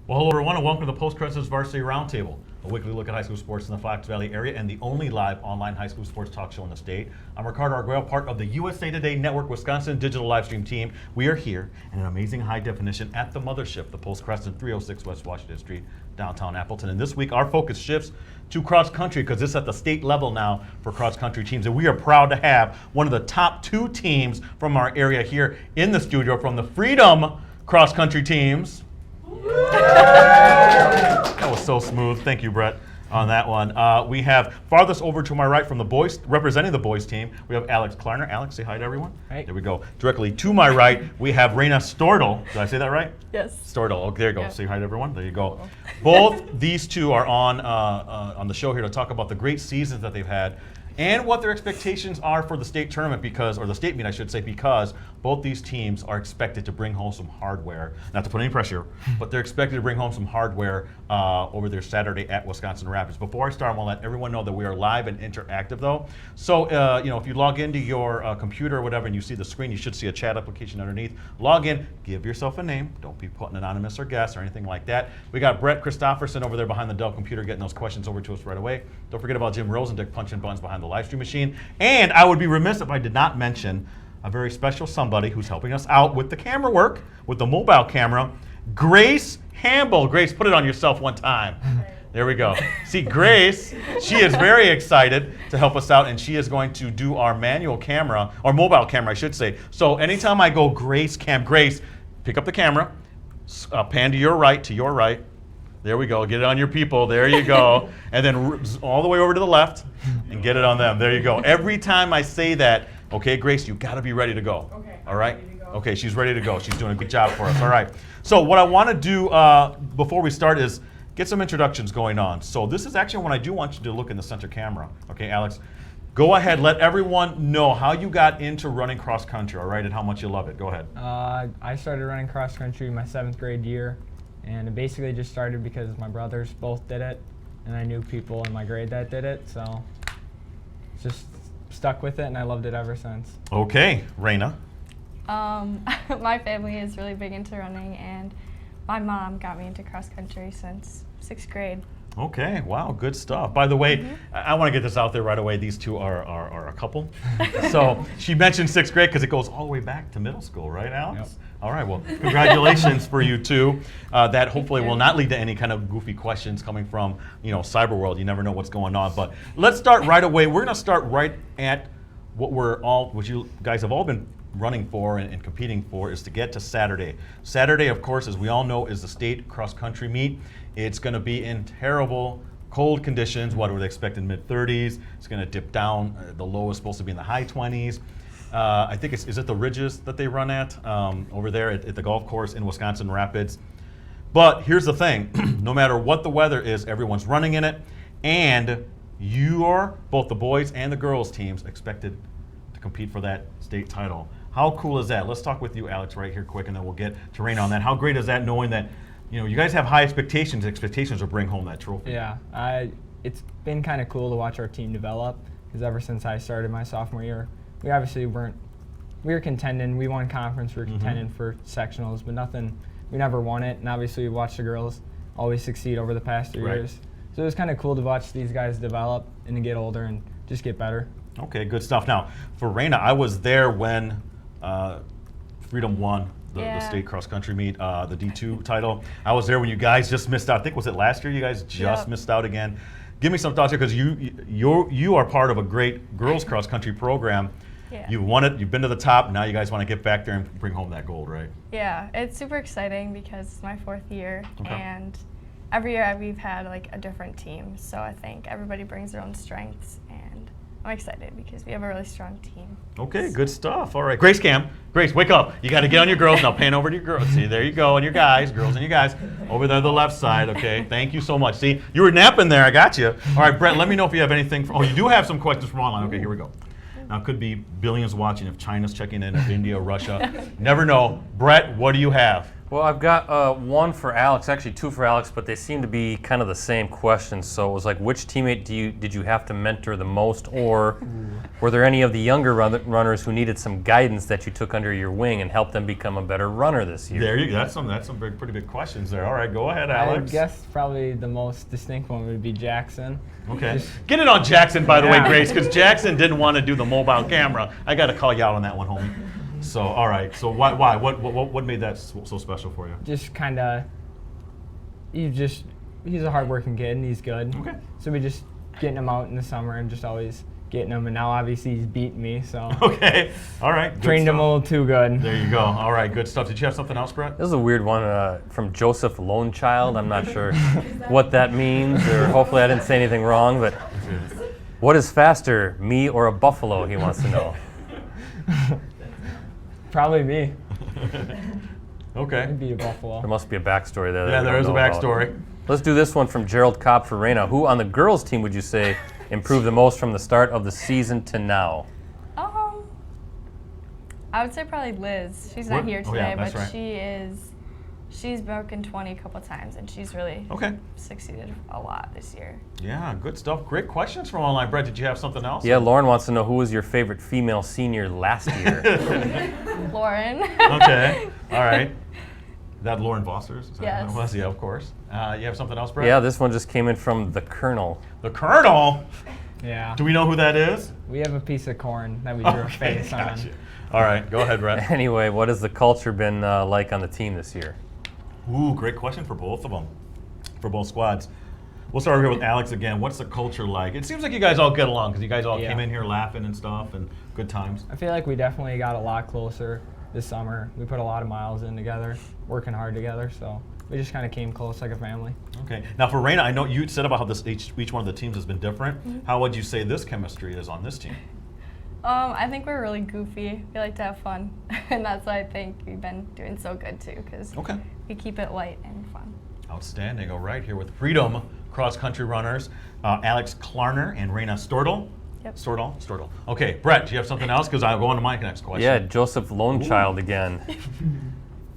Well, hello everyone, and welcome to the Post-Credits Varsity Roundtable, a weekly look at high school sports in the Fox Valley area and the only live online high school sports talk show in the state. I'm Ricardo Arguello, part of the USA Today Network Wisconsin digital live stream team. We are here in an amazing high definition at the mothership, the Post-Crescent, 306 West Washington Street, downtown Appleton. And this week, our focus shifts to cross country because it's at the state level now for cross country teams. And we are proud to have one of the top two teams from our area here in the studio from the Freedom cross country teams. That was so smooth. Thank you, Brett, on that one. We have farthest over to my right from the boys, representing the boys team, we have Alex Klarner. Alex, say hi to everyone. Hi. There we go. Directly to my right, we have Raina Stortle. Did I say that right? Yes. Stortle. Oh, there you go. Yeah. Say hi to everyone. There you go. Both these two are on the show here to talk about the great seasons that they've had and what their expectations are for the state tournament or the state meet, I should say, because both these teams are expected to bring home some hardware. Not to put any pressure, but they're expected to bring home some hardware over their Saturday at Wisconsin Rapids. Before I start, I want to let everyone know that we are live and interactive, though. So, if you log into your computer or whatever and you see the screen, you should see a chat application underneath. Log in, give yourself a name. Don't be putting anonymous or guess or anything like that. We got Brett Christofferson over there behind the Dell computer getting those questions over to us right away. Don't forget about Jim Rosendick punching buttons behind the live stream machine. And I would be remiss if I did not mention a very special somebody who's helping us out with the camera work, with the mobile camera, Grace Hamble. Grace, put it on yourself one time. There we go. See, Grace, she is very excited to help us out, and she is going to do our manual camera, or mobile camera, I should say. So anytime I go Grace, pick up the camera, pan to your right. There we go. Get it on your people. There you go. And then all the way over to the left and get it on them. There you go. Every time I say that, okay, Grace, you got to be ready to go. Okay. All right? Okay, she's ready to go. She's doing a good job for us. All right. So what I want to do before we start is get some introductions going on. So this is actually when I do want you to look in the center camera. Okay, Alex? Go ahead. Let everyone know how you got into running cross country, all right, and how much you love it. Go ahead. I started running cross country my 7th grade year, and it basically just started because my brothers both did it, and I knew people in my grade that did it, so just stuck with it, and I loved it ever since. Okay, Raina. My family is really big into running, and my mom got me into cross country since 6th grade. Okay, wow, good stuff. By the way, I want to get this out there right away. These two are a couple. So she mentioned 6th grade because it goes all the way back to middle school, right, Alex? Yep. All right, well, congratulations for you two. That hopefully will not lead to any kind of goofy questions coming from, cyber world. You never know what's going on. But let's start right away. We're going to start right at what you guys have all been running for and competing for, is to get to Saturday. Saturday, of course, as we all know, is the state cross-country meet. It's going to be in terrible cold conditions. What were they expecting? Mid-30s. It's going to dip down. The low is supposed to be in the high 20s. I think is it the ridges that they run at over there at the golf course in Wisconsin Rapids. But here's the thing. No matter what the weather is, everyone's running in it. And both the boys and the girls teams expected to compete for that state title. How cool is that? Let's talk with you, Alex, right here quick, and then we'll get to Raina on that. How great is that, knowing that you guys have high expectations to bring home that trophy? Yeah, it's been kind of cool to watch our team develop, because ever since I started my sophomore year, we obviously we were contending. We won conference, we were contending for sectionals, but we never won it. And obviously we watched the girls always succeed over the past 3 years. So it was kind of cool to watch these guys develop and to get older and just get better. Okay, good stuff. Now, for Raina, I was there when Freedom won the state cross-country meet, the D2 title. I was there when you guys just missed out. I think, was it last year you guys just missed out again? Give me some thoughts here, because you are part of a great girls cross-country program. Yeah. You've won it, you've been to the top, now you guys want to get back there and bring home that gold, right? Yeah, it's super exciting because it's my 4th year, Okay. and every year we've had a different team. So I think everybody brings their own strengths, and I'm excited because we have a really strong team. Okay, good stuff. All right, Grace, wake up. You got to get on your girls. Now pan over to your girls. See, there you go, and your guys, girls and you guys. Over there to the left side, okay? Thank you so much. See, you were napping there. I got you. All right, Brett, let me know if you have anything. You do have some questions from online. Okay, here we go. Now, it could be billions watching if China's checking in, if India, Russia. Never know. Brett, what do you have? Well, I've got one for Alex, actually two for Alex, but they seem to be kind of the same questions. So it was like, which teammate did you have to mentor the most, or were there any of the younger runners who needed some guidance that you took under your wing and helped them become a better runner this year? There you go. That's some pretty big questions there. All right, go ahead, I Alex. guess probably the most distinct one would be Jackson. Okay. Get it on Jackson, by the way, Yeah. Grace, because Jackson didn't want to do the mobile camera. I got to call you out on that one, homie. So, all right. So, why? What made that so special for you? Just kind of, he's a hardworking kid and he's good. Okay. So we just getting him out in the summer and just always getting him. And now obviously he's beaten me, so Okay. All right. Good trained him a stuff. little too good. There you go. All right. Good stuff. Did you have something else, Brett? This is a weird one from Joseph Lonechild. I'm not sure what that means, or hopefully I didn't say anything wrong, but what is faster, me or a buffalo, he wants to know. Probably me. Okay. I'd beat a buffalo. There must be a backstory there. that Yeah, we there don't is a know about. backstory. Let's do this one from Gerald Kopp for Reina. Who on the girls' team would you say improved the most from the start of the season to now? I would say probably Liz. She's not What? here Oh, today, yeah, that's but right. she's broken 20 a couple times, and she's really Okay. succeeded a lot this year. Yeah, good stuff. Great questions from online. Brett, did you have something else? Yeah, Lauren wants to know who was your favorite female senior last year. Lauren. Okay. All right. That Lauren Foster's? Is that Yes. who it was? Yeah, of course. You have something else, Brett? Yeah, this one just came in from the Colonel. The Colonel? Yeah. Do we know who that is? We have a piece of corn that we drew a face on. Gotcha. All right, go ahead, Brett. Anyway, what has the culture been like on the team this year? Ooh, great question for both of them, for both squads. We'll start here with Alex again. What's the culture like? It seems like you guys all get along because you guys all Yeah. came in here laughing and stuff and good times. I feel like we definitely got a lot closer this summer. We put a lot of miles in together, working hard together, so we just kind of came close like a family. Okay. Now for Reina, I know you said about how each one of the teams has been different. Mm-hmm. How would you say this chemistry is on this team? I think we're really goofy. We like to have fun, and that's why I think we've been doing so good too, because Okay. we keep it light and fun. Outstanding. All right, here with Freedom cross country runners, Alex Klarner and Reina Stordahl. Yep. Stordahl. Okay, Brett, do you have something else? Because I'll go on to my next question. Yeah, Joseph Lonechild again.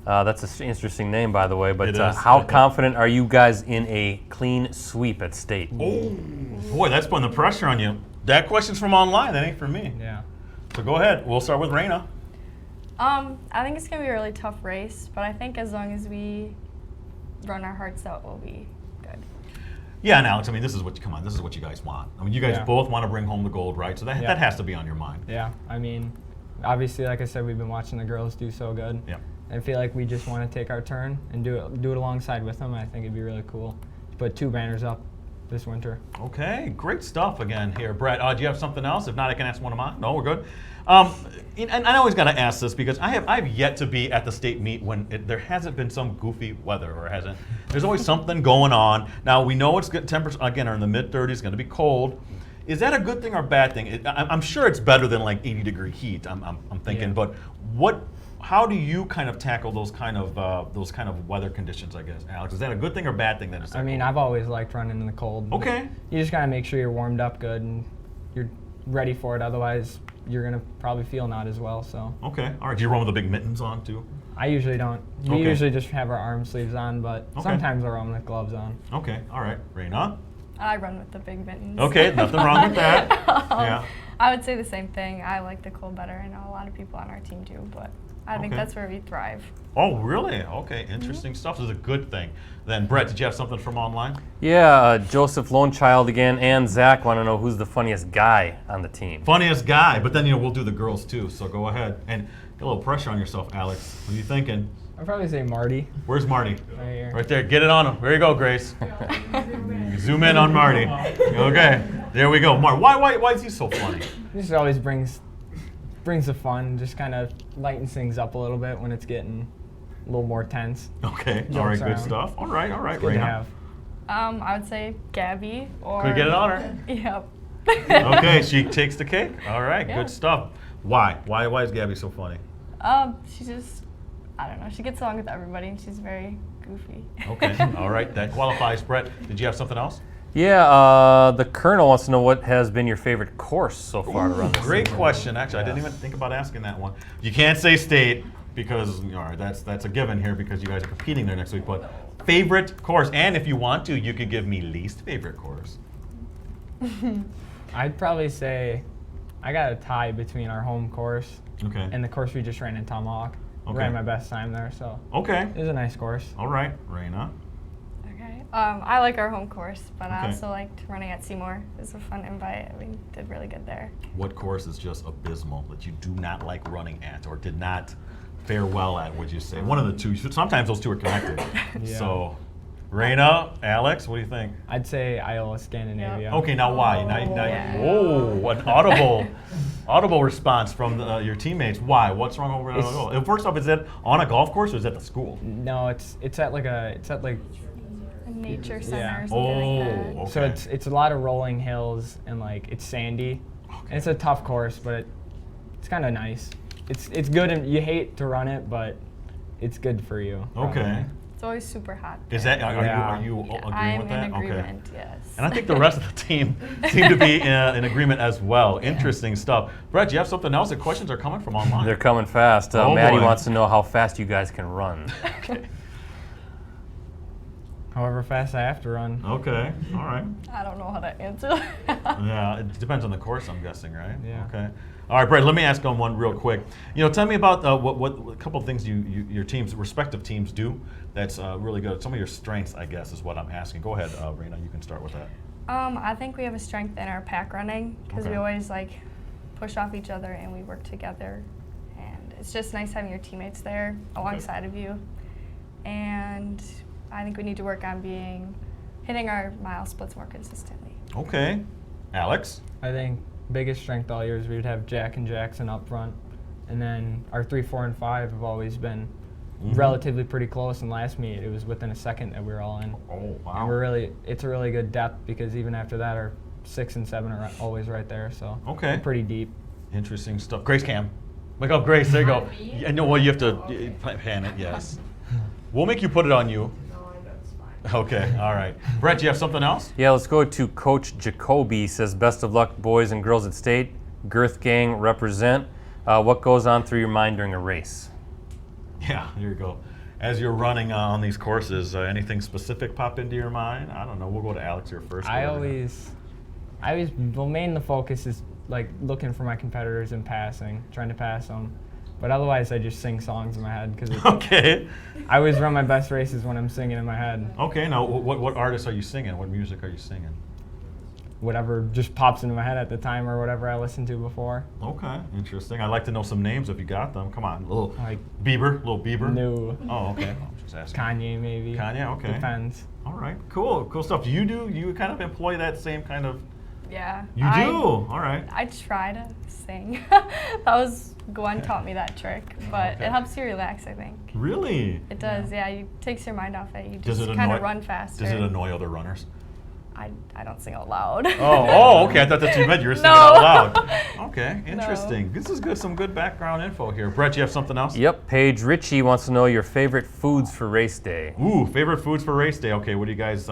That's an interesting name, by the way. But It is. how confident are you guys in a clean sweep at state? Oh, boy, that's putting the pressure on you. That question's from online. That ain't from me. Yeah. So go ahead. We'll start with Reina. I think it's gonna be a really tough race, but I think as long as we run our hearts out, we'll be good. Yeah, and Alex, I mean, this is what you guys want. I mean, you guys Yeah. both want to bring home the gold, right? So that Yeah. has to be on your mind. Yeah. I mean, obviously, like I said, we've been watching the girls do so good. Yeah. I feel like we just want to take our turn and do it alongside with them. I think it'd be really cool to put 2 banners up this winter. Okay, great stuff again here. Brett, do you have something else? If not, I can ask one of mine. No, we're good. And I always got to ask this because I've yet to be at the state meet when there hasn't been some goofy weather or hasn't. There's always something going on. Now, we know it's good temperatures, again, are in the mid-30s, going to be cold. Is that a good thing or a bad thing? I'm sure it's better than like 80-degree heat, I'm thinking, Yeah. but how do you kind of tackle those kind of weather conditions, I guess, Alex? Is that a good thing or bad thing that it's I mean, I've always liked running in the cold. but Okay. You just gotta make sure you're warmed up good and you're ready for it. Otherwise, you're gonna probably feel not as well. So Okay, all right. Do you run with the big mittens on too? I usually don't. We Okay. usually just have our arm sleeves on, but Okay. sometimes I run with gloves on. Okay, all right. Reina? I run with the big mittens. Okay, nothing wrong with that. Yeah. I would say the same thing. I like the cold better. I know a lot of people on our team do, but I think Okay. that's where we thrive. Oh, really? Okay, interesting stuff. This is a good thing. Then, Brett, did you have something from online? Yeah, Joseph Lonechild again and Zach want to know who's the funniest guy on the team. Funniest guy, but then we'll do the girls too. So go ahead and get a little pressure on yourself, Alex. What are you thinking? I'd probably say Marty Where's Marty? right here. Right there. Get it on him. There you go, Grace. Zoom in on Marty. Okay, there we go. Why is he so funny? He just always brings the fun, just kind of lightens things up a little bit when it's getting a little more tense. Okay, all Jokes right, good around. stuff. All right, Good to Reina. have. I would say Gabby or. Could we get it on her? Yep. Okay, she takes the cake. All right, Yeah. good stuff. Why? Why is Gabby so funny? She just, I don't know. She gets along with everybody, and she's very goofy. Okay, all right, that qualifies. Brett, did you have something else? Yeah, the Colonel wants to know what has been your favorite course so far to run this Great season. question. Actually, I didn't even think about asking that one. You can't say state. because all right, that's a given here because you guys are competing there next week. But favorite course, and if you want to, you could give me least favorite course. I'd probably say I got a tie between our home course Okay. and the course we just ran in Tomahawk. Okay. Ran my best time there, so Okay. it was a nice course. All right, Raina. Okay. I like our home course, but I Okay. also liked running at Seymour. It was a fun invite. We did really good there. What course is just abysmal that you do not like running at or did not fare well at, would you say? One of the two. Sometimes those two are connected. Yeah. So, Raina, Alex, what do you think? I'd say Iowa, Scandinavia. Okay, now why? Now, Yeah. whoa, an audible response from your teammates. Why? What's wrong over there? First off, is it on a golf course or is it at the school? No, it's at like A nature center Yeah. or something like that. Oh, okay. so it's a lot of rolling hills and like it's sandy. And it's a tough course, but it's kind of nice. It's good and you hate to run it, but it's good for you. Okay. probably. It's always super hot. Is there. that are you agreeing I'm with that? in agreement, yes. And I think the rest of the team seem to be in agreement as well. Interesting stuff. Brett, do you have something else? The questions are coming from online. They're coming fast. Oh, Maddie boy. wants to know how fast you guys can run. Okay. However fast I have to run. Okay. All right. I don't know how to answer that. Yeah, it depends on the course, I'm guessing, right? Yeah. Okay. All right, Brett. Let me ask on one real quick. Tell me about what a couple of things your teams, respective teams, do that's really good. Some of your strengths, I guess, is what I'm asking. Go ahead, Raina. You can start with that. I think we have a strength in our pack running because Okay. we always push off each other and we work together. And it's just nice having your teammates there alongside of you. And I think we need to work on hitting our mile splits more consistently. Okay. Alex. I think biggest strength all year is we would have Jack and Jackson up front, and then our 3, 4, and 5 have always been relatively pretty close. And last meet, it was within a second that we were all in. Oh, And it's a really good depth because even after that, our 6 and 7 are always right there. So Okay. we're pretty deep. Interesting stuff. Grace Cam. Look up, Grace. There you go. I know. Well, you have to pan it. Yes. We'll make you put it on you. Okay. All right. Brett, do you have something else? Yeah, let's go to Coach Jacoby. Says, best of luck, boys and girls at state. Girth gang represent. What goes on through your mind during a race? Yeah. Here you go. As you're running on these courses, anything specific pop into your mind? I don't know. We'll go to Alex here first. Well, main the focus is looking for my competitors and trying to pass them. But otherwise, I just sing songs in my head because Okay. I always run my best races when I'm singing in my head. Okay. Now, what artists are you singing? What music are you singing? Whatever just pops into my head at the time or whatever I listened to before. Okay. Interesting. I'd like to know some names if you got them. Come on. Little Like Little Bieber. new Oh, okay. I'm just asking. Kanye maybe. Kanye. Okay. Depends. All right. Cool. Cool stuff. You kind of employ that same kind of. Yeah. You do. All right. I try to sing. Gwen taught me that trick, but Okay. it helps you relax, I think. Really? It does, yeah. It takes your mind off it. You Does just it kind annoy- of run faster. Does it annoy other runners? I don't sing out loud. Oh, okay. I thought that's what you meant. You were singing No. out loud. Okay, interesting. This is good. Some good background info here. Brett, you have something else? Yep, Paige Ritchie wants to know your favorite foods for race day. Ooh, favorite foods for race day. Okay, what are you guys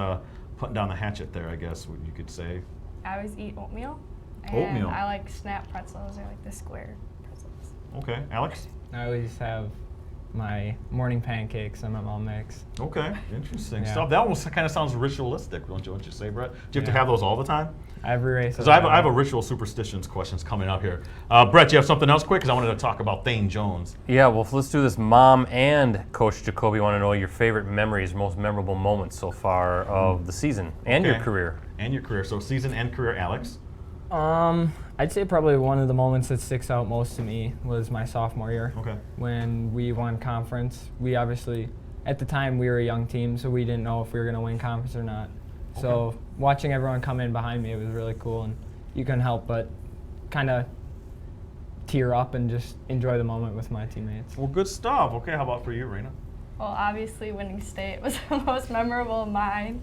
putting down the hatchet there? I guess what you could say. I always eat oatmeal. And Oatmeal. I like snap pretzels or the square pretzels. Okay, Alex. I always have my morning pancakes and my mom makes. Okay, interesting Yeah. stuff. That almost kind of sounds ritualistic, don't you say, Brett? Do you have to Yeah. have those all the time? Every race. Because I have a ritual superstitions questions coming up here. Brett, you have something else quick? Because I wanted to talk about Thane Jones. Yeah, well, let's do this. Mom and Coach Jacoby want to know your favorite memories, most memorable moments so far of the season and your Okay. career. And your career. So season and career, Alex. I'd say probably one of the moments that sticks out most to me was my sophomore year. Okay. When we won conference. We obviously, at the time, we were a young team, so we didn't know if we were going to win conference or not. So watching everyone come in behind me, it was really cool, and you couldn't help but kind of tear up and just enjoy the moment with my teammates. Well, good stuff. Okay, how about for you, Raina? Well, obviously winning state was the most memorable of mine,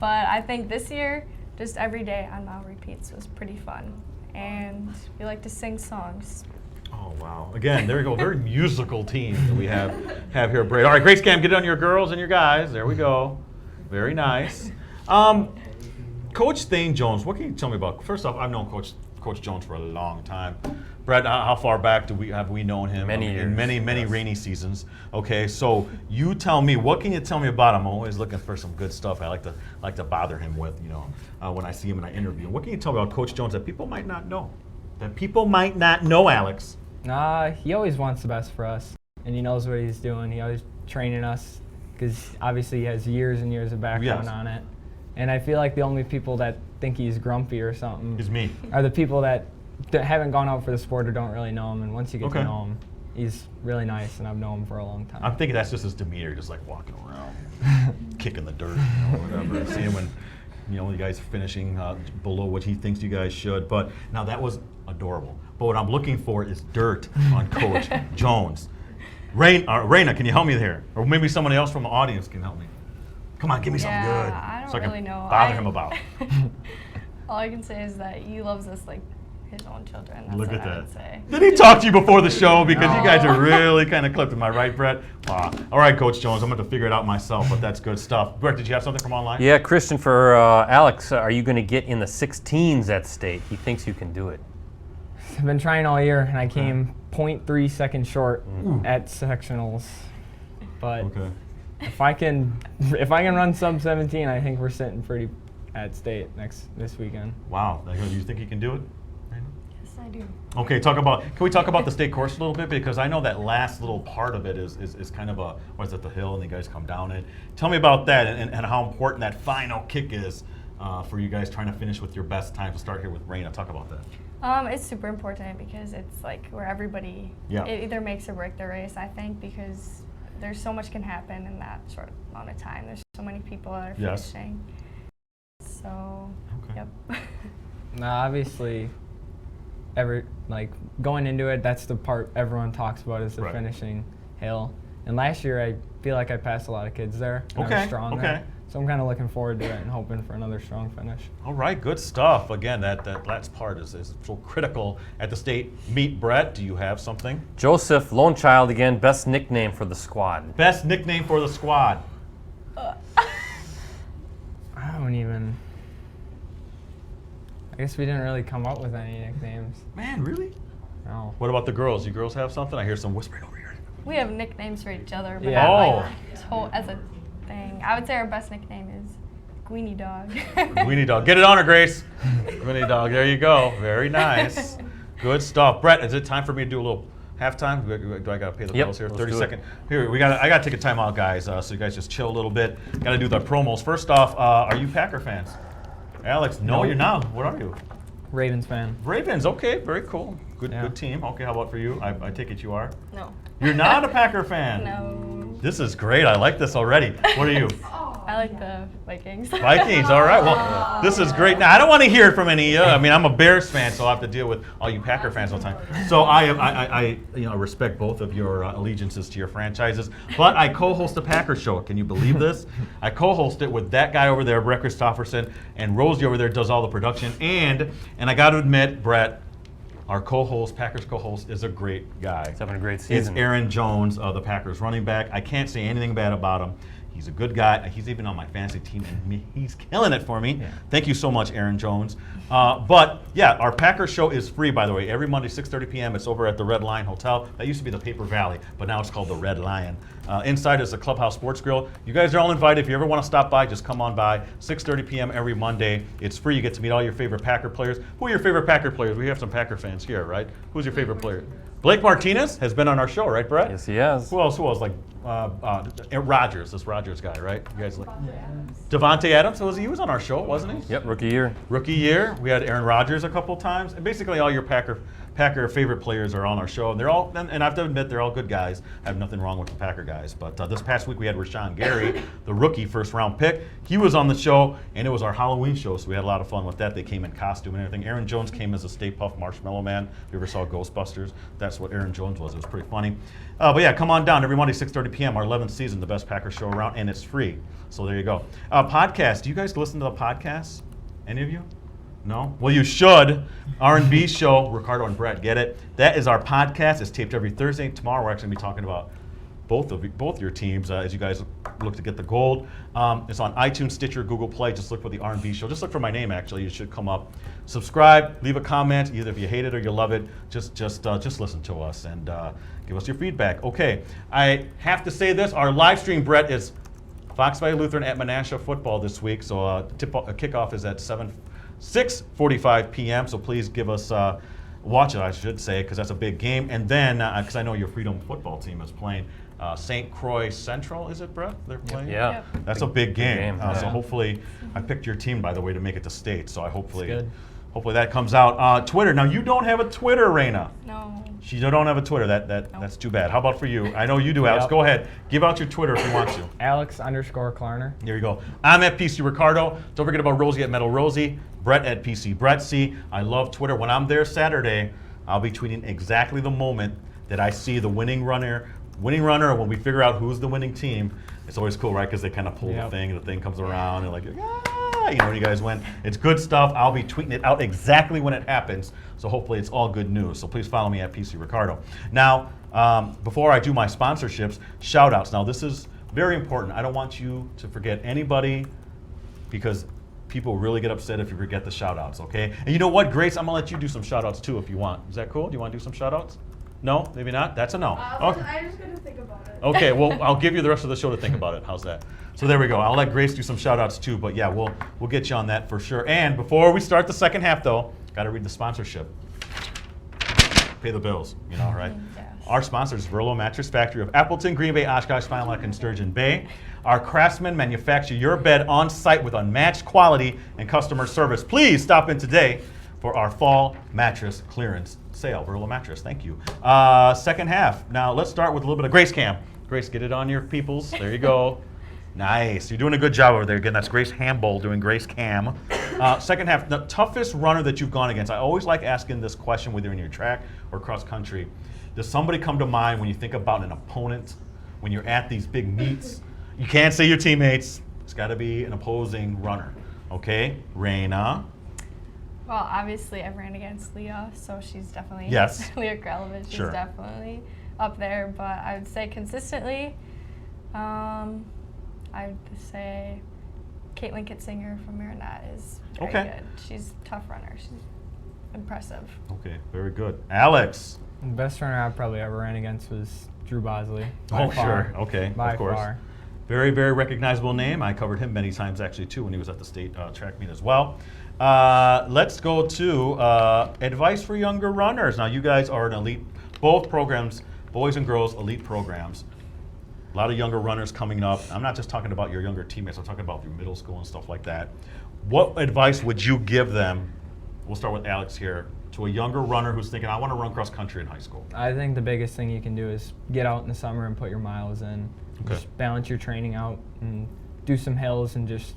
but I think this year, just every day on mile repeats was pretty fun, and we like to sing songs. Oh, wow. Again, there we go. Very musical team that we have here at Braid. All right, Grace Cam, get on your girls and your guys. There we go. Very nice. Coach Thane Jones, what can you tell me about? First off, I've known Coach Coach Jones for a long time. Brett, how far back have we known him? Many years. Many Yes. rainy seasons. Okay, so you tell me, what can you tell me about him? I'm always looking for some good stuff. I like to bother him with, when I see him in an interview. What can you tell me about Coach Jones that people might not know? That people might not know, Alex. He always wants the best for us, and he knows what he's doing. He always training us because obviously he has years and years of background Yes. on it. And I feel like the only people that think he's grumpy or something Is me. are the people that haven't gone out for the sport or don't really know him. And once you get Okay. to know him, he's really nice, and I've known him for a long time. I'm thinking that's just his demeanor, just like walking around, kicking the dirt, or whatever. See him when, you guys are finishing below what he thinks you guys should. But now that was adorable. But what I'm looking for is dirt on Coach Jones. Raina, can you help me there? Or maybe somebody else from the audience can help me. Come on, give me something good. I don't so I can really know. bother him about. All I can say is that he loves us like his own children. That's Look what at I that. would say. Did he talk to you before the show? Because you guys are No. really kind of clipped. Am I right, Brett? Wow. All right, Coach Jones, I'm going to figure it out myself, but that's good stuff. Brett, did you have something from online? Yeah, Christian, for Alex, are you going to get in the 16s at state? He thinks you can do it. I've been trying all year, and I came 0.3 seconds short at sectionals. But Okay. if I can run sub 17, I think we're sitting pretty at state this weekend. Wow. Do you think he can do it? Yes, I do. Okay, can we talk about the state course a little bit? Because I know that last little part of it is kind of the hill, and you guys come down it. Tell me about that and how important that final kick is for you guys trying to finish with your best time. To start here with Raina. Talk about that. It's super important because it's like where everybody it either makes or breaks the race, I think, because there's so much can happen in that short amount of time. There's so many people that are Yes. finishing. So, Okay. yep. Now, obviously, going into it, that's the part everyone talks about is the Right. finishing hill. And last year, I feel like I passed a lot of kids there. And I Okay, was strong okay. there. So I'm kind of looking forward to it and hoping for another strong finish. All right, good stuff. Again, that last part is so critical at the state meet. Brett, do you have something? Joseph, lone child again, best nickname for the squad. Best nickname for the squad. I guess we didn't really come up with any nicknames. Man, really? No. What about the girls? You girls have something? I hear some whispering over here. We have nicknames for each other, but Yeah. not like as a thing. I would say our best nickname is Greenie Dog. Weenie Dog. Get it on her, Grace. Weenie Dog. There you go. Very nice. Good stuff. Brett, is it time for me to do a little halftime? Do I got to pay the Yep, bills here? let's 30 do it. seconds. Here, I got to take a time out, guys, so you guys just chill a little bit. Got to do the promos. First off, are you Packer fans? Alex, no, you're not. What are you? Ravens fan. Ravens. Okay, very cool. Good Yeah. good team. Okay, how about for you? I take it you are? No. You're not a Packer fan? No. This is great. I like this already. What are you? I like the Vikings. Vikings, all right. Well, this is great. Now, I don't want to hear from any of you. I mean, I'm a Bears fan, so I have to deal with all you Packer fans all the time. So I respect both of your allegiances to your franchises. But I co-host the Packers show. Can you believe this? I co-host it with that guy over there, Brett Christopherson, and Rosie over there does all the production. And I got to admit, Brett, our co-host, Packers co-host, is a great guy. He's having a great It's season. Aaron Jones, the Packers running back. I can't say anything bad about him. He's a good guy. He's even on my fantasy team, and he's killing it for me. Yeah. Thank you so much, Aaron Jones. But yeah, our Packers show is free, by the way. Every Monday, 6:30 p.m. It's over at the Red Lion Hotel. That used to be the Paper Valley, but now it's called the Red Lion. Inside is the Clubhouse Sports Grill. You guys are all invited. If you ever want to stop by, just come on by. 6:30 p.m. every Monday. It's free. You get to meet all your favorite Packer players. Who are your favorite Packer players? We have some Packer fans here, right? Who's your favorite player? Blake Martinez has been on our show, right, Brett? Yes, he has. Who else? Like Rodgers, this Rodgers guy, right? You guys like Devontae Adams? He was on our show, wasn't he? Yep, rookie year. Rookie year. We had Aaron Rodgers a couple times, and basically all your Packer favorite players are on our show, and they're all. And I have to admit, they're all good guys. I have nothing wrong with the Packer guys, but this past week we had Rashawn Gary, the rookie first-round pick. He was on the show, and it was our Halloween show, so we had a lot of fun with that. They came in costume and everything. Aaron Jones came as a Stay Puft Marshmallow Man. If you ever saw Ghostbusters, that's what Aaron Jones was. It was pretty funny. But yeah, come on down every Monday, 6:30 p.m. Our 11th season, the best Packer show around, and it's free. So there you go. Podcast. Do you guys listen to the podcasts? Any of you? No? Well, you should. R&B show, Ricardo and Brett, get it? That is our podcast. It's taped every Thursday. Tomorrow we're actually going to be talking about both your teams as you guys look to get the gold. It's on iTunes, Stitcher, Google Play. Just look for the R&B Show. Just look for my name, actually. It should come up. Subscribe, leave a comment, either if you hate it or you love it. Just listen to us and give us your feedback. Okay, I have to say this. Our live stream, Brett, is Fox Valley Lutheran at Menasha football this week. So kickoff is at 6:45 p.m. So please give us watch it, I should say, because that's a big game. And then, because I know your Freedom football team is playing St. Croix Central, is it, Brett? They're playing? Yeah. Yep. That's a big game. So Yeah. hopefully, I picked your team, by the way, to make it to state. So I hopefully good. that comes out. Twitter. Now, you don't have a Twitter, Raina. No. You don't have a Twitter. That's too bad. How about for you? I know you do, Alex. Yep. Go ahead. Give out your Twitter if you want to. Alex_Klarner. There you go. I'm at PC Ricardo. Don't forget about Rosie at Metal Rosie. Brett at PC Brett C. I love Twitter. When I'm there Saturday, I'll be tweeting exactly the moment that I see the winning runner, or when we figure out who's the winning team. It's always cool, right? Because they kind of pull the thing, and the thing comes around, and like, when you guys win. It's good stuff. I'll be tweeting it out exactly when it happens. So hopefully it's all good news. So please follow me at PC Ricardo. Now, before I do my sponsorships, shout outs. Now, this is very important. I don't want you to forget anybody, because people really get upset if you forget the shout outs, okay? And you know what, Grace, I'm gonna let you do some shout outs too if you want. Is that cool? Do you want to do some shout outs? No? Maybe not? That's a no. Okay. I just got to think about it. Okay, well, I'll give you the rest of the show to think about it. How's that? So there we go. I'll let Grace do some shout outs too, but yeah, we'll get you on that for sure. And before we start the second half though, gotta read the sponsorship. Pay the bills, right? Yes. Our sponsor is Verlo Mattress Factory of Appleton, Green Bay, Oshkosh, Fine Rock, and Sturgeon Bay. Our craftsmen manufacture your bed on site with unmatched quality and customer service. Please stop in today for our fall mattress clearance sale. Verlo Mattress, thank you. Second half. Now let's start with a little bit of Grace Cam. Grace, get it on your peoples. There you go. Nice. You're doing a good job over there. Again, that's Grace Hamble doing Grace Cam. Second half, the toughest runner that you've gone against. I always like asking this question, whether in your track or cross country. Does somebody come to mind when you think about an opponent, when you're at these big meets? You can't say your teammates. It's got to be an opposing runner. Okay, Raina. Well, obviously, I ran against Leah, so she's definitely Yes. Leah Kralovich. She's Sure. definitely up there. But I would say consistently, I would say Caitlin Kitzinger from Marinette is very Okay. good. She's a tough runner. She's impressive. Okay, very good. Alex. The best runner I've probably ever ran against was Drew Bosley. Oh, By far. sure. Okay, By of course. far. Very, very recognizable name. I covered him many times actually too when he was at the state track meet as well. Let's go to advice for younger runners. Now you guys are an elite, both programs, boys and girls, elite programs. A lot of younger runners coming up. I'm not just talking about your younger teammates. I'm talking about your middle school and stuff like that. What advice would you give them? We'll start with Alex here. To a younger runner who's thinking, I want to run cross country in high school. I think the biggest thing you can do is get out in the summer and put your miles in. Okay. Just balance your training out and do some hills and just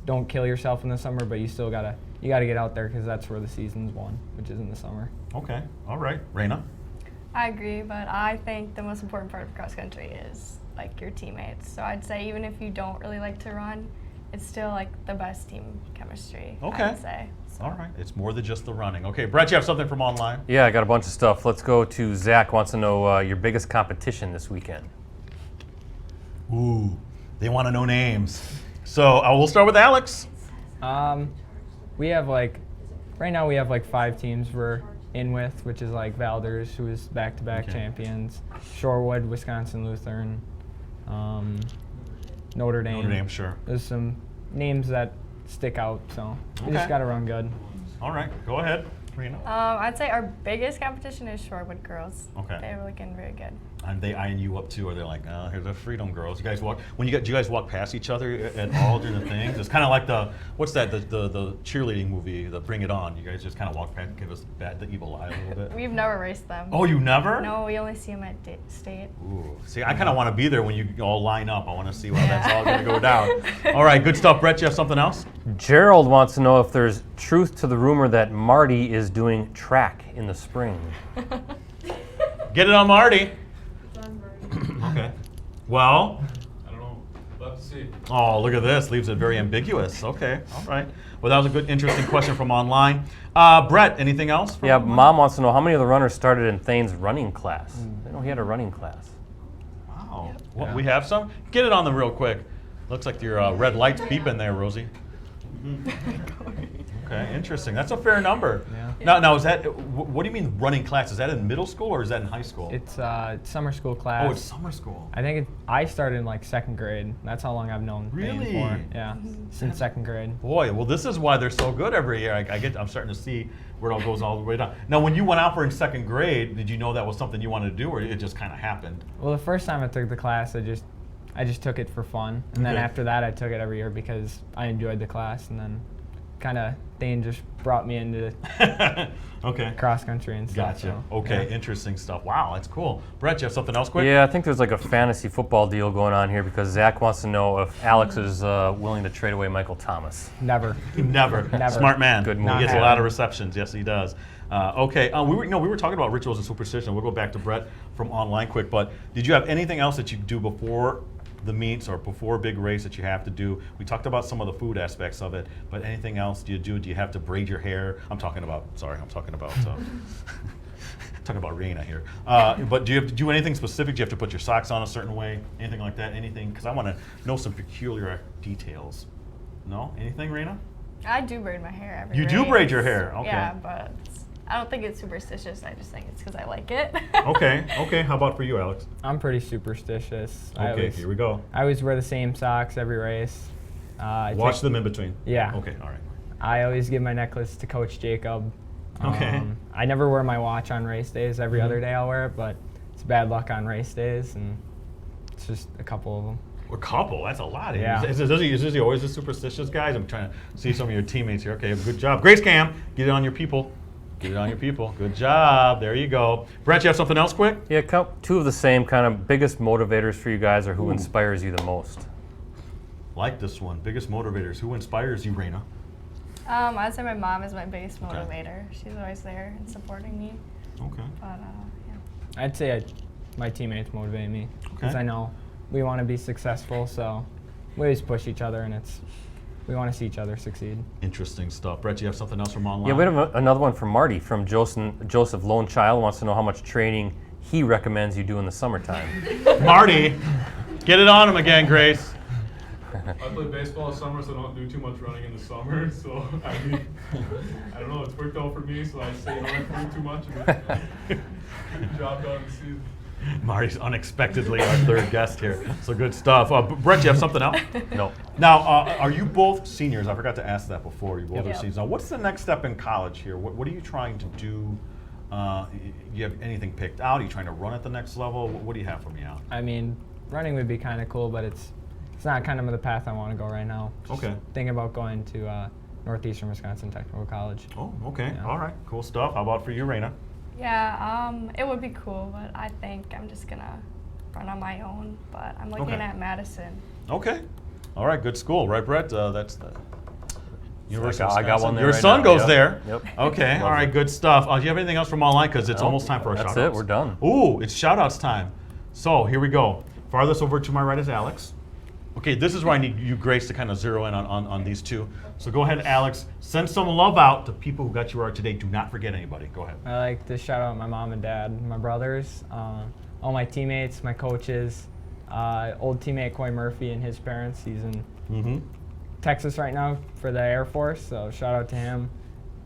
don't kill yourself in the summer, but you still gotta get out there because that's where the season's won, which is in the summer. Okay, all right. Raina? I agree, but I think the most important part of cross country is like your teammates. So I'd say even if you don't really like to run, it's still like the best team chemistry. Okay. I would say. So. All right, it's more than just the running. Okay, Brett, you have something from online? Yeah, I got a bunch of stuff. Let's go to Zach. Wants to know your biggest competition this weekend. Ooh, they want to know names. So we'll start with Alex. We have right now we have 5 teams we're in with, which is like Valders, who is back-to-back Okay. champions, Shorewood, Wisconsin Lutheran, Notre Dame. Notre Dame, sure. There's some names that stick out, so we Okay. just got to run good. All right, go ahead, Raina. I'd say our biggest competition is Shorewood girls. Okay. They're looking very good. And they eyeing you up too, or they're like, here's the Freedom Girls. You guys walk do you guys walk past each other at all during the things? It's kind of like the cheerleading movie, the Bring It On. You guys just kind of walk past, give us the evil eye a little bit. We've never raced them. Oh, you never? No, we only see them at state. Ooh. See, I kind of want to be there when you all line up. I want to see how that's all going to go down. All right, good stuff. Brett, you have something else? Gerald wants to know if there's truth to the rumor that Marty is doing track in the spring. Get it on Marty. It's on Marty. Okay. Well, I don't know. We'll have to see. oh, look at this. Leaves it very ambiguous. Okay. All right. Well, that was a good, interesting question from online. Brett, anything else? From Yeah, online? Mom wants to know how many of the runners started in Thane's running class. I know he had a running class. Wow. What, Yeah. we have some? Get it on them real quick. Looks like your red light's beeping there, Rosie. Okay, interesting. That's a fair number. Yeah. Now is that, what do you mean running class? Is that in middle school or is that in high school? It's summer school class. Oh, it's summer school. I think I started in like second grade. That's how long I've known Payne Really? for. Yeah, since second grade. Boy, well, this is why they're so good every year. I'm starting to see where it all goes all the way down. Now, when you went out for in second grade, did you know that was something you wanted to do, or it just kind of happened? Well, the first time I took the class, I just took it for fun, and then Okay. after that, I took it every year because I enjoyed the class, and then kind of Thane just brought me into Okay. cross country and stuff. Gotcha. so, Okay, yeah. interesting stuff. Wow, that's cool. Brett, you have something else quick? Yeah, I think there's like a fantasy football deal going on here because Zach wants to know if Alex is willing to trade away Michael Thomas. Never. Never. Never. Smart man. Good He move. gets a Not lot of happening. receptions. Yes, he does. Okay. We were talking about rituals and superstition. We'll go back to Brett from online quick. But did you have anything else that you do before the meets or before a big race that you have to do? We talked about some of the food aspects of it, but anything else do you do? Do you have to braid your hair? I'm talking about talking about Raina here. But do you have to do anything specific? Do you have to put your socks on a certain way? Anything like that? Anything? Because I want to know some peculiar details. No? Anything, Raina? I do braid my hair every You do race. braid your hair, okay. Yeah, but I don't think it's superstitious. I just think it's because I like it. Okay. Okay. How about for you, Alex? I'm pretty superstitious. Okay. Here we go. I always wear the same socks every race. I Wash take- them in between. Yeah. Okay. All right. I always give my necklace to Coach Jacob. Okay. I never wear my watch on race days. Every other day I'll wear it, but it's bad luck on race days, and it's just a couple of them. A couple. That's a lot. Yeah. Is he always the superstitious guys? I'm trying to see some of your teammates here. Okay. Good job. Grace Cam. Get it on your people. Get it on your people. Good job. There you go. Brett, you have something else quick? Yeah, two of the same kind of biggest motivators for you guys are who inspires you the most. Like this one. Biggest motivators. Who inspires you, Raina? I'd say my mom is my biggest Okay. motivator. She's always there and supporting me. Okay. But yeah. I'd say my teammates motivate me because Okay. I know we want to be successful, so we always push each other, and we want to see each other succeed. Interesting stuff. Brett, you have something else from online? Yeah, we have another one from Marty from Joseph Lone Child wants to know how much training he recommends you do in the summertime. Marty, get it on him again, Grace. I play baseball in summer, so I don't do too much running in the summer. So I mean, I don't know. It's worked out for me, so I say don't have to do too much. And get the job done in the season. Marty's unexpectedly our third guest here. So good stuff. Brett, you have something else? No. Now, are you both seniors? I forgot to ask that before. You both Yep. are seniors. Now, what's the next step in college here? What are you trying to do? You have anything picked out? Are you trying to run at the next level? What do you have for me out? I mean, running would be kind of cool, but it's not kind of the path I want to go right now. Just Okay. thinking about going to Northeastern Wisconsin Technical College. Oh, okay. Yeah. All right. Cool stuff. How about for you, Raina? Yeah, it would be cool, but I think I'm just gonna run on my own. But I'm looking Okay. at Madison. Okay. All right. Good school, right, Brett? That's the University of I got Wisconsin. one there Your right son now, goes yep. there. Yep. Okay. Love All right. it. Good stuff. Do you have anything else from online? Because it's No, almost time for our that's shout-outs. it, we're done. Ooh, it's shout-outs time. So here we go. Farthest over to my right is Alex. Okay, this is where I need you, Grace, to kind of zero in on these two. So go ahead, Alex. Send some love out to people who got you where you are today. Do not forget anybody. Go ahead. I like to shout out my mom and dad, my brothers, all my teammates, my coaches, old teammate Coy Murphy and his parents. He's in Mm-hmm. Texas right now for the Air Force, so shout out to him.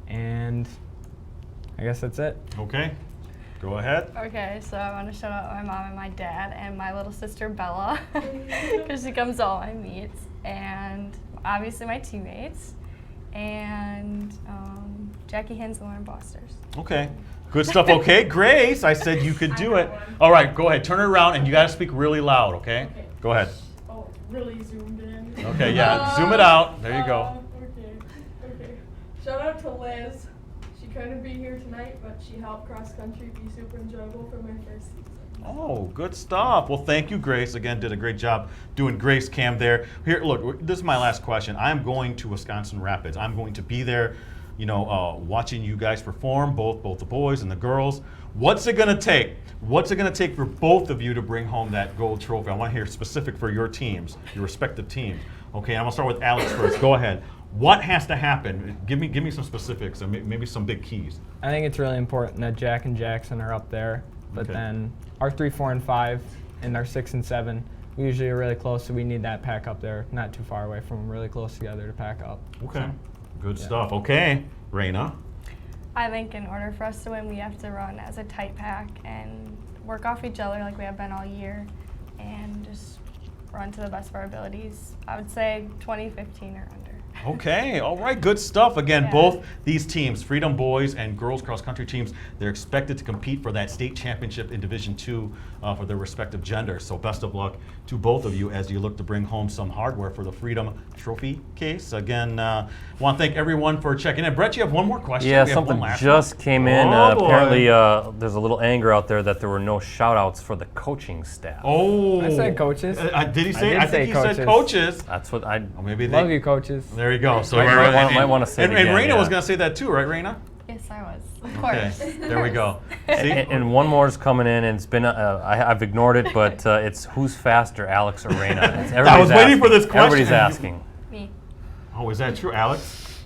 And I guess that's it. Okay. Go ahead. Okay, so I want to shout out my mom and my dad and my little sister Bella because she comes to all my meets, and obviously my teammates and Jackie Hensel and Bosters. Okay. Good stuff. Okay, Grace, I said you could do it. All right, go ahead. Turn it around, and you got to speak really loud, okay? Okay. Go ahead. Oh, really zoomed in. Okay, yeah. Zoom it out. There you go. Okay. Shout out to Liz. She couldn't be here tonight, but she helped cross country be super enjoyable for my first season. Oh, good stuff. Well, thank you, Grace. Again, did a great job doing Grace Cam there. Here, look, this is my last question. I'm going to Wisconsin Rapids. I'm going to be there, watching you guys perform, both the boys and the girls. What's it going to take? What's it going to take for both of you to bring home that gold trophy? I want to hear specific for your teams, your respective teams. Okay, I'm going to start with Alex first. Go ahead. What has to happen? Give me some specifics and maybe some big keys. I think it's really important that Jack and Jackson are up there, but Okay. then our 3, 4, and 5 and our 6 and 7. We usually are really close, so we need that pack up there, not too far away from them, really close together to pack up. Okay. So, Good yeah. stuff. Okay, Raina. I think in order for us to win, we have to run as a tight pack and work off each other like we have been all year and just run to the best of our abilities. I would say 2015 or under. Okay, all right, good stuff. Again, Yeah. both these teams, Freedom Boys and Girls Cross Country teams, they're expected to compete for that state championship in Division II for their respective genders. So best of luck to both of you as you look to bring home some hardware for the Freedom Trophy case. Again, want to thank everyone for checking in. Brett, you have one more question? Yeah, We have one something last just one. came in. Oh, boy. Apparently, there's a little anger out there that there were no shout-outs for the coaching staff. Oh. I said coaches. Did he say? did I think say he said coaches. coaches. That's what I. Or maybe they. Love you, coaches. There you go. So Might wanna say it and again, Raina yeah. was going to say that too, right, Raina? Yes, I was. Of Okay, course. there we go. See? And one more is coming in, and it's been I've ignored it, but it's who's faster, Alex or Raina? I was waiting for this question. Everybody's asking. Me. Oh, is that true, Alex?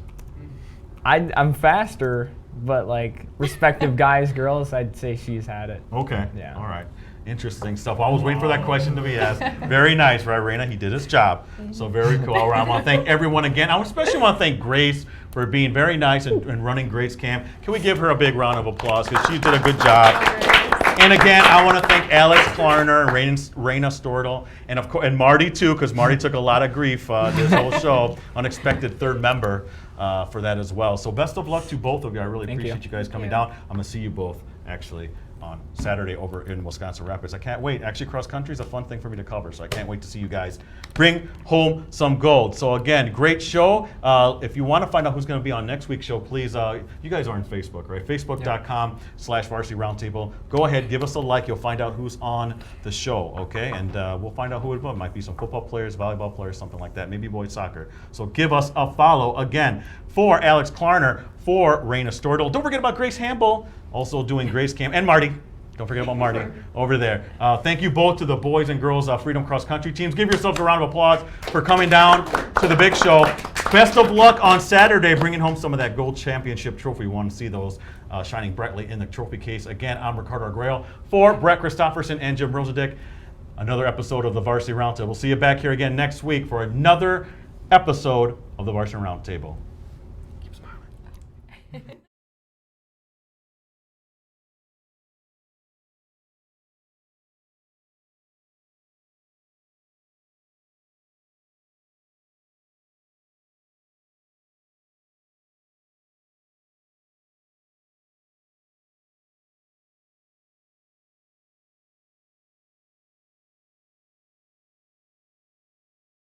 I'm faster, but like respective guys, girls, I'd say she's had it. Okay. Yeah. All right. Interesting stuff. I was waiting for that question to be asked. Very nice, right, Raina? He did his job. So very cool. All right. I want to thank everyone again. I especially want to thank Grace for being very nice and running Grace Camp. Can we give her a big round of applause because she did a good job. And again, I want to thank Alex Klarner and Raina Stortle, and of course, and Marty too, because Marty took a lot of grief this whole show. Unexpected third member for that as well. So best of luck to both of you. I really Thank appreciate you. you guys coming down. I'm gonna see you both actually on Saturday over in Wisconsin Rapids. I can't wait. Actually, cross country is a fun thing for me to cover, so I can't wait to see you guys bring home some gold. So again, great show. If you want to find out who's going to be on next week's show, please, you guys are on Facebook, right? Facebook.com/Varsity Roundtable. Go ahead, give us a like. You'll find out who's on the show, okay? And we'll find out who it might be. Some football players, volleyball players, something like that. Maybe boys soccer. So give us a follow. Again, for Alex Klarner, for Raina Stortle. Don't forget about Grace Hamble, also doing Grace Camp, and Marty. Don't forget about Marty over there. Thank you both to the boys and girls Freedom Cross Country teams. Give yourselves a round of applause for coming down to the big show. Best of luck on Saturday, bringing home some of that gold championship trophy. We want to see those shining brightly in the trophy case. Again, I'm Ricardo Arguello for Brett Christopherson and Jim Rosadick. Another episode of the Varsity Roundtable. We'll see you back here again next week for another episode of the Varsity Roundtable.